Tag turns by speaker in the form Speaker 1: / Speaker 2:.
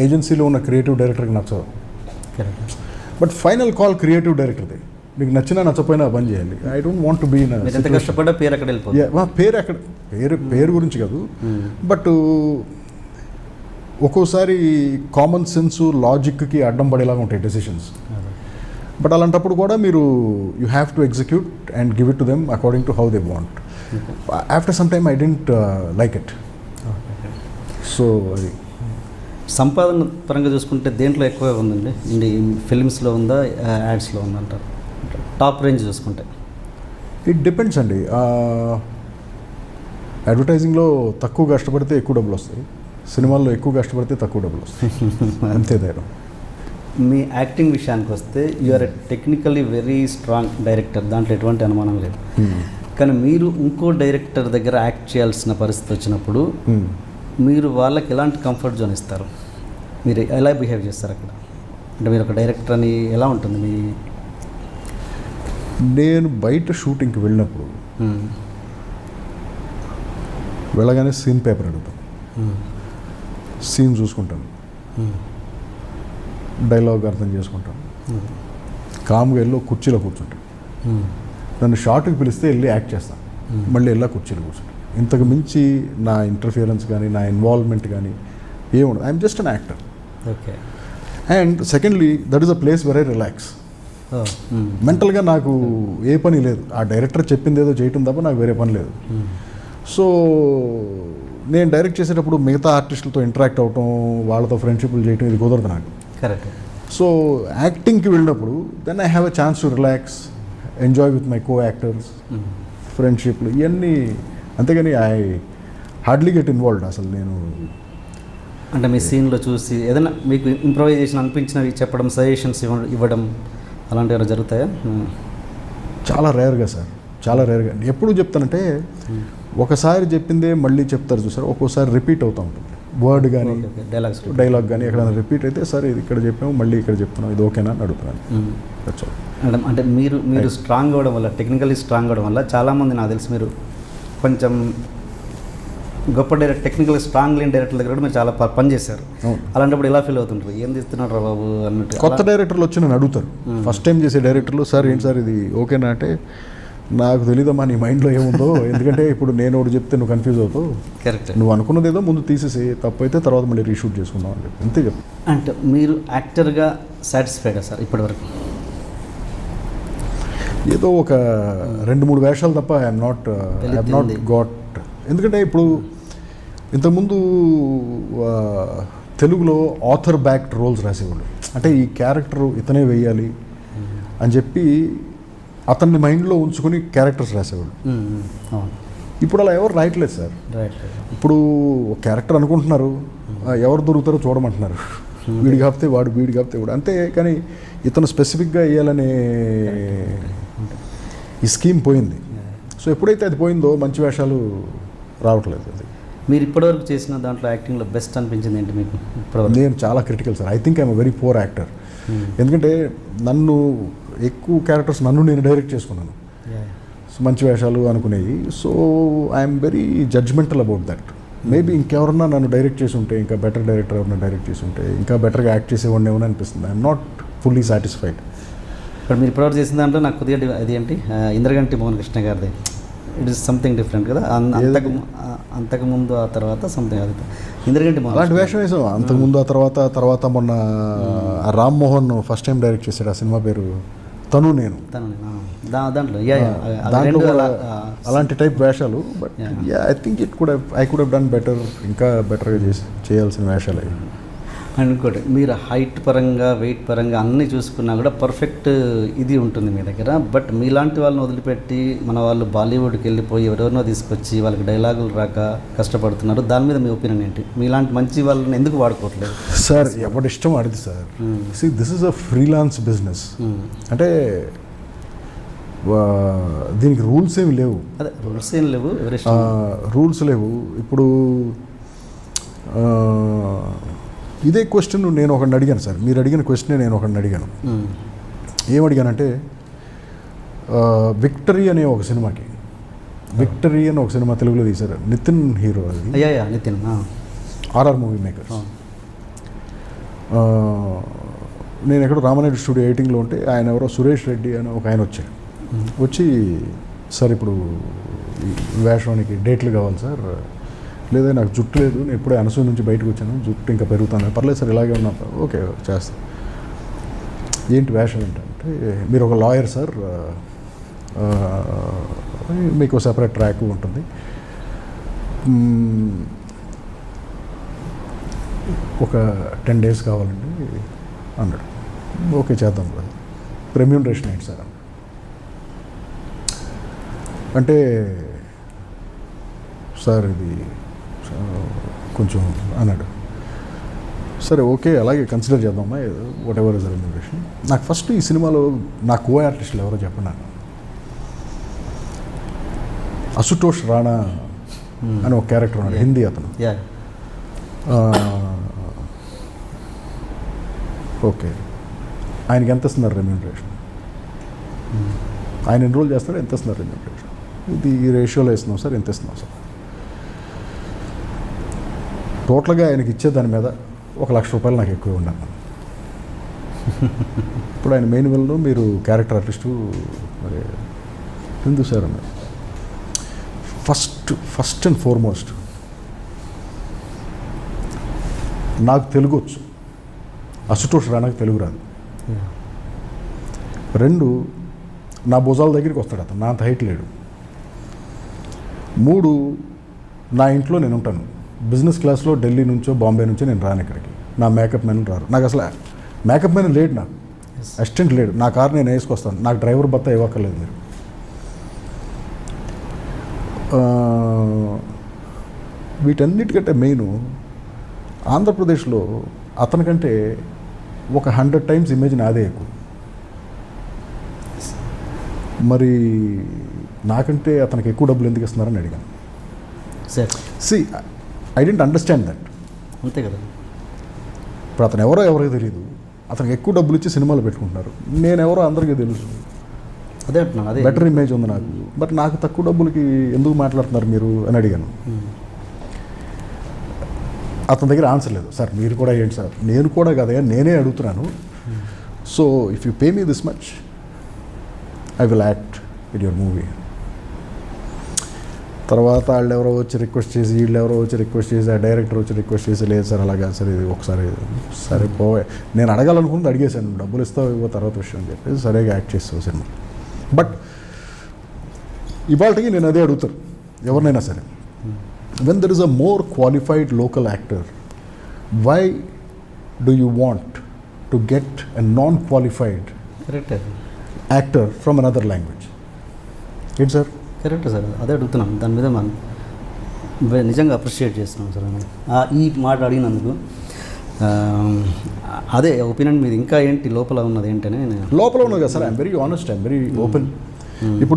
Speaker 1: ఏజెన్సీలో ఉన్న క్రియేటివ్ డైరెక్టర్కి నచ్చదు. బట్ ఫైనల్ కాల్ క్రియేటివ్ డైరెక్టర్ది. నీకు నచ్చినా నచ్చపోయినా బంద్ చేయాలి. I don't want to be in
Speaker 2: ఎంత కష్టపడ్డా పేరు అక్కడ వెళ్ళిపోతుంది.
Speaker 1: పేరు అక్కడ పేరు గురించి కాదు, బట్ ఒక్కోసారి కామన్ సెన్స్ లాజిక్కి అడ్డం పడేలాగా ఉంటాయి డెసిషన్స్. బట్ అలాంటప్పుడు కూడా మీరు you have to execute and give it to them according to how they want. After some time I didn't like it. So అది
Speaker 2: సంపాదన పరంగా చూసుకుంటే దేంట్లో ఎక్కువ ఉందండి? ఫిల్మ్స్లో ఉందా, యాడ్స్లో ఉందంటారు? టాప్ రేంజ్ చూసుకుంటే
Speaker 1: ఇట్ డిపెండ్స్ అండి. అడ్వర్టైజింగ్లో తక్కువ కష్టపడితే ఎక్కువ డబ్బులు వస్తాయి, సినిమాల్లో ఎక్కువ కష్టపడితే తక్కువ డబ్బులు వస్తాయి. అంతే ధైర్యం.
Speaker 2: మీ యాక్టింగ్ విషయానికి వస్తే you are a technically very strong director, దాంట్లో ఎటువంటి అనుమానం లేదు. కానీ మీరు ఇంకో డైరెక్టర్ దగ్గర యాక్ట్ చేయాల్సిన పరిస్థితి వచ్చినప్పుడు మీరు వాళ్ళకి ఎలాంటి కంఫర్ట్ జోన్ ఇస్తారు? మీరు ఎలా బిహేవ్ చేస్తారు అక్కడ? అంటే మీరు ఒక డైరెక్టర్ అని ఎలా ఉంటుంది మీ?
Speaker 1: నేను బయట షూటింగ్కి వెళ్ళినప్పుడు వెళ్ళగానే సీన్ పేపర్ అడుగుతాను, సీన్ చూసుకుంటాను, డైలాగ్ అర్థం చేసుకుంటాను, కామ్గా వెళ్ళి కుర్చీలో కూర్చుంటాను. నన్ను షార్ట్కి పిలిస్తే వెళ్ళి యాక్ట్ చేస్తాను, మళ్ళీ వెళ్ళా కుర్చీలో కూర్చుంటాను. ఇంతకు మించి నా ఇంటర్ఫియరెన్స్ కానీ నా ఇన్వాల్వ్మెంట్ కానీ ఏముండదు. I'm just an actor.
Speaker 2: Okay.
Speaker 1: And secondly that is a place where I relax. మెంటల్గా నాకు ఏ పని లేదు, ఆ డైరెక్టర్ చెప్పింది ఏదో చేయటం తప్ప నాకు వేరే పని లేదు. సో నేను డైరెక్ట్ చేసేటప్పుడు మిగతా ఆర్టిస్టులతో ఇంటరాక్ట్ అవటం, వాళ్ళతో ఫ్రెండ్షిప్లు చేయటం ఇది కుదరదు నాకు.
Speaker 2: కరెక్ట్.
Speaker 1: సో యాక్టింగ్కి వెళ్ళినప్పుడు then I have a chance to relax, enjoy with my co actors, ఫ్రెండ్షిప్లు ఇవన్నీ. అంతేగాని ఐ హార్డ్లీ గెట్ ఇన్వాల్వ్డ్ అసలు. నేను
Speaker 2: అంటే మీ సీన్లో చూసి ఏదైనా మీకు ఇంప్రవైజేషన్ అనిపించినవి చెప్పడం, సజెషన్స్ ఇవ్వడం అలాంటివి ఏమైనా జరుగుతాయా?
Speaker 1: చాలా రేర్గా సార్, చాలా రేర్గా. ఎప్పుడు చెప్తానంటే ఒకసారి చెప్పిందే మళ్ళీ చెప్తారు చూసారు, ఒక్కోసారి రిపీట్ అవుతూ ఉంటుంది వర్డ్ కానీ డైలాగ్ కానీ. ఎక్కడైనా రిపీట్ అయితే సార్ ఇది ఇక్కడ చెప్పాము మళ్ళీ ఇక్కడ చెప్తున్నాం, ఇది ఓకేనా అని అడుగుతున్నాను.
Speaker 2: అంటే మీరు స్ట్రాంగ్ అవ్వడం వల్ల, టెక్నికల్లీ స్ట్రాంగ్ అవ్వడం వల్ల చాలామంది నాకు తెలిసి మీరు కొంచెం గొప్ప డైరెక్టర్, టెక్నికల్ స్ట్రాంగ్ లేని డైరెక్టర్ దగ్గర కూడా మీరు చాలా పని చేశారు. అలాంటప్పుడు ఎలా ఫీల్ అవుతుంటారు? ఏం తీస్తున్నాడు రా బాబు అన్నట్టు.
Speaker 1: కొత్త డైరెక్టర్లు వచ్చి నన్ను అడుగుతారు, ఫస్ట్ టైం చేసే డైరెక్టర్లు, సార్ ఏంటి సార్ ఇది ఓకేనా అంటే, నాకు తెలీదమ్మా నీ మైండ్లో ఏముందో, ఎందుకంటే ఇప్పుడు నేను ఒకటి చెప్తే నువ్వు కన్ఫ్యూజ్ అవుతావు.
Speaker 2: కరెక్ట్.
Speaker 1: నువ్వు అనుకున్నది ఏదో ముందు తీసేసి, తప్పు అయితే తర్వాత మళ్ళీ రీషూట్ చేసుకుందాం అని చెప్పి అంతే చెప్పి.
Speaker 2: అంటే మీరు యాక్టర్గా సాటిస్ఫైడా సార్ ఇప్పటివరకు?
Speaker 1: ఏదో ఒక 2-3 వేషాలు తప్ప ఐఎమ్ నాట్ గాట్. ఎందుకంటే ఇప్పుడు ఇంతకుముందు తెలుగులో ఆథర్ బ్యాక్డ్ రోల్స్ రాసేవాళ్ళు. అంటే ఈ క్యారెక్టర్ ఇతనే వేయాలి అని చెప్పి అతన్ని మైండ్లో ఉంచుకొని క్యారెక్టర్స్ రాసేవాళ్ళు. ఇప్పుడు అలా ఎవరు రాయట్లేదు సార్. ఇప్పుడు ఒక క్యారెక్టర్ అనుకుంటున్నారు, ఎవరు దొరుకుతారో చూడమంటున్నారు. వీడి కాపితే వాడు, వీడి కాపితే వాడు, అంతే. కానీ ఇతను స్పెసిఫిక్గా వేయాలనే ఈ స్కీమ్ పోయింది. సో ఎప్పుడైతే అది పోయిందో మంచి వేషాలు రావట్లేదు. అది
Speaker 2: మీరు ఇప్పటివరకు చేసిన దాంట్లో యాక్టింగ్లో బెస్ట్ అనిపించింది ఏంటి మీకు?
Speaker 1: నేను చాలా critical sir. I think I'm a very poor actor. ఎందుకంటే నన్ను ఎక్కువ క్యారెక్టర్స్ నన్ను నేను డైరెక్ట్ చేసుకున్నాను, మంచి వేషాలు అనుకునేవి. So I'm very judgmental about that. Maybe ఇంకెవరన్నా నన్ను డైరెక్ట్ చేసి ఉంటే, ఇంకా బెటర్ డైరెక్టర్ ఎవరన్నా డైరెక్ట్ చేసి ఉంటే ఇంకా బెటర్గా యాక్ట్ చేసేవాడిని ఏమని అనిపిస్తుంది. I'm not fully satisfied.
Speaker 2: ఇప్పుడు మీరు ఇప్పటివరకు చేసిన దాంట్లో నాకు కొద్దిగా అది ఏంటి, ఇంద్రగంటి మోహన్ కృష్ణ గారిది, ఇట్ ఈస్ సంథింగ్ డిఫరెంట్ కదా. అంతకుముందు ఆ తర్వాత సంథింగ్ అది ఇంద్రగంటి మోహన్
Speaker 1: అలాంటి వేషం వేసాం. అంతకుముందు ఆ తర్వాత మొన్న Ram Mohan first time direct చేశాడు. ఆ సినిమా పేరు తను నేను.
Speaker 2: దాంట్లో
Speaker 1: అలాంటి టైప్ వేషాలు. But I think I could have done better, ఇంకా బెటర్గా చేయాల్సిన వేషాలు అవి.
Speaker 2: అండ్ ఇంకోటి, మీరు హైట్ పరంగా, వెయిట్ పరంగా అన్నీ చూసుకున్నా కూడా పర్ఫెక్ట్ ఇది ఉంటుంది మీ దగ్గర. బట్ మీలాంటి వాళ్ళని వదిలిపెట్టి మన వాళ్ళు బాలీవుడ్కి వెళ్ళిపోయి ఎవరెవరినో తీసుకొచ్చి వాళ్ళకి డైలాగులు రాక కష్టపడుతున్నారు. దాని మీద మీ ఒపీనియన్ ఏంటి? మీలాంటి మంచి వాళ్ళని ఎందుకు వాడుకోవట్లేదు?
Speaker 1: సార్ ఎవరి ఇష్టం ఆడింది sir. This is a freelance business. అంటే దీనికి రూల్స్ ఏమి లేవు.
Speaker 2: అదే రూల్స్ ఏం లేవు,
Speaker 1: రూల్స్ లేవు. ఇప్పుడు ఇదే క్వశ్చన్ నేను ఒకరిని అడిగాను సార్. మీరు అడిగిన క్వశ్చనే నేను ఒకరిని అడిగాను. ఏమడిగానంటే, విక్టరీ అనే ఒక సినిమాకి, విక్టరీ అని ఒక సినిమా తెలుగులో తీశారు, నితిన్ హీరో. అది
Speaker 2: నితిన్,
Speaker 1: ఆర్ఆర్ మూవీ మేకర్స్. ఆ, నేను ఎక్కడో రామానాయుడు స్టూడియో 18లో ఉంటే ఆయన ఎవరో సురేష్ రెడ్డి అని ఒక ఆయన వచ్చాడు. వచ్చి సార్ ఇప్పుడు ఈ వేషానికి డేట్లు కావాలి సార్, లేదా నాకు జుట్టు లేదు, నేను ఇప్పుడే అనసూయ నుంచి బయటకు వచ్చాను, జుట్టు ఇంకా పెరుగుతాను, పర్లేదు సార్ ఇలాగే ఉన్నా, ఓకే చేస్తాను. ఏంటి వేషం ఏంటంటే మీరు ఒక లాయర్ సార్, మీకు సెపరేట్ ట్రాక్ ఉంటుంది, ఒక 10 days కావాలండి అన్నాడు. ఓకే చేద్దాం కదా, రెమ్యూనరేషన్ ఏంటి సార్ అంటే, సార్ ఇది కొంచెం అన్నాడు. సరే ఓకే అలాగే కన్సిడర్ చేద్దామా, వాట్ ఎవర్ ఇస్ రెమ్యూనరేషన్. నాకు ఫస్ట్ ఈ సినిమాలో నా కో ఆర్టిస్టులు ఎవరో చెప్పండి, అశుతోష్ రాణా అని ఒక క్యారెక్టర్ ఉన్నాడు, హిందీ అతను. ఓకే, ఆయనకి ఎంత ఇస్తున్నారు రెమ్యూనరేషన్, ఆయన ఎన్రోల్ చేస్తాడు, ఎంత ఇస్తున్నారు రెమ్యూనరేషన్, ఇది ఈ రేషియోలో ఇస్తున్నాం సార్, ఎంత ఇస్తున్నాం సార్. టోటల్గా ఆయనకి ఇచ్చే దాని మీద ₹1,00,000 నాకు ఎక్కువ ఉన్నాను. ఇప్పుడు ఆయన మెయిన్ విల్లో మీరు క్యారెక్టర్ ఆర్టిస్టు, మరి ఎందుకు సార్ అన్నారు. ఫస్ట్ అండ్ ఫార్మోస్ట్ నాకు తెలుగు వచ్చు, అశుతోష్ రాణాకి తెలుగు రాదు. 2, నా భుజాల దగ్గరికి వస్తాడు అతను, నా అంత హైట్ లేడు. 3, నా ఇంట్లో నేను ఉంటాను, బిజినెస్ క్లాస్లో ఢిల్లీ నుంచో బాంబే నుంచో నేను రాను ఇక్కడికి, నా మేకప్ మ్యాన్ రారు, నాకు అసలు మేకప్ మ్యాన్ లేడు, నాకు అసిస్టెంట్ లేడు, నా కారు నేను వేసుకొస్తాను, నాకు డ్రైవర్ భత్తా ఇవ్వక్కర్లేదు మీరు. వీటన్నిటికంటే మెయిన్ ఆంధ్రప్రదేశ్లో అతనికంటే ఒక 100 times ఇమేజ్ నాదే ఎక్కువ. మరి నాకంటే అతనికి ఎక్కువ డబ్బులు ఎందుకు ఇస్తున్నారని అడిగాను. See I didn't understand that.
Speaker 2: అంతే కదా,
Speaker 1: ఇప్పుడు అతను ఎవరికి తెలియదు, అతనికి ఎక్కువ డబ్బులు ఇచ్చి సినిమాలు పెట్టుకుంటున్నారు, నేనెవరో అందరికీ తెలుసు,
Speaker 2: అదే అంటున్నాను, అదే
Speaker 1: బెటర్ ఇమేజ్ ఉంది నాకు, బట్ నాకు తక్కువ డబ్బులకి ఎందుకు మాట్లాడుతున్నారు మీరు అని అడిగాను. అతని దగ్గర ఆన్సర్ లేదు. సార్ మీరు కూడా ఏంటి సార్, నేను కూడా కదా నేనే అడుగుతున్నాను, so if you pay me this much I will act in your movie. తర్వాత వాళ్ళు ఎవరో వచ్చి రిక్వెస్ట్ చేసి, వీళ్ళు ఎవరో వచ్చి రిక్వెస్ట్ చేసి, ఆ డైరెక్టర్ వచ్చి రిక్వెస్ట్ చేసి, లేదు సార్ అలాగా సార్ ఇది ఒకసారి సరే పోవే, నేను అడగాలనుకుంటే అడిగేశాను, డబ్బులు ఇస్తావు ఇవ్వ తర్వాత విషయం అని చెప్పేసి సరిగా యాక్ట్ చేస్తావు సినిమా. బట్ ఇవాళకి నేను అదే అడుగుతాను ఎవరినైనా సరే, when there is a more qualified local actor, why do you want to get a non-qualified actor from another language? ఏంటి సార్?
Speaker 2: కరెక్ట్ సార్, అదే అడుగుతున్నాం, దాని మీద మనం నిజంగా అప్రిషియేట్ చేస్తున్నాం సార్ ఈ మాట అడిగినందుకు. అదే ఒపీనియన్ మీద ఇంకా ఏంటి లోపల ఉన్నది ఏంటనే
Speaker 1: లోపల ఉన్నది కదా sir, I'm very honest, I'm very open. ఇప్పుడు